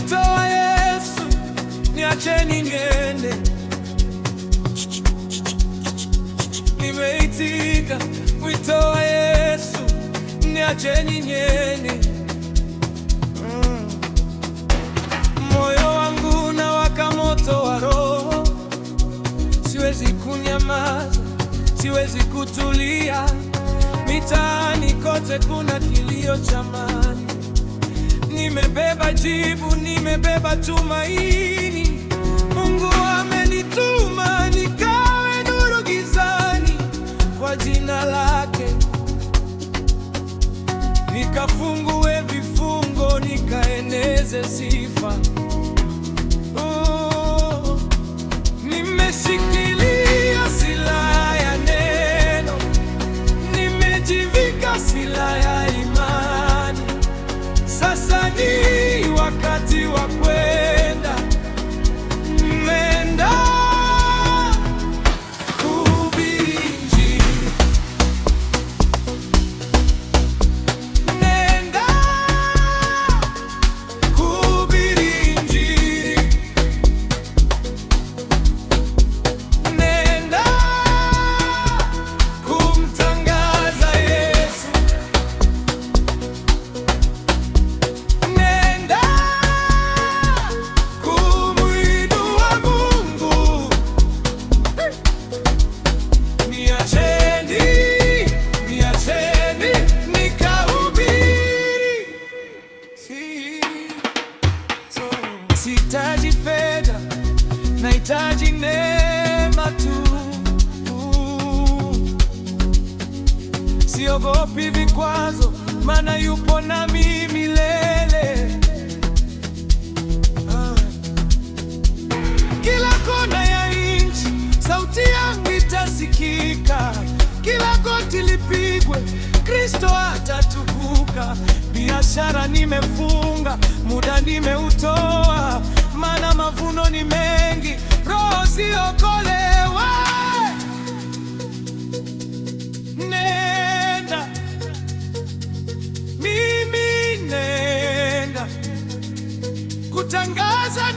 wito wa Yesu, niacheni niende. Nimeitika wito wa Yesu, niacheni niende. Moyo wangu unawaka moto wa Roho, siwezi kunyamaza, siwezi kutulia. Mitaani kote kuna kilio cha amani. Nimebeba jibu, nimebeba tumaini. Mungu amenituma nikawe nuru gizani, kwa jina lake nikafungue vifungo, nikaeneze sifa. Oh, nimeshikilia silaha ya neno, nimejivika silaha ya imani. Sasa ni wakati wa kwenda, nenda kuhubiri Injili, nenda kuhubiri Injili, nenda kumtangaza Yesu, nenda kumuinua Mungu. Niacheni, niacheni nikahubiri. Sihitaji fedha, nahitaji neema tu. Siogopi vikwazo, maana yupo nami milele. Kila kona ya nchi sauti yangu itasikika, kila goti lipigwe, Kristo atatukuka. Biashara nimefunga, muda nimeutoa, maana mavuno ni mengi, roho siokolewa. Nenda, mimi nenda kutangaza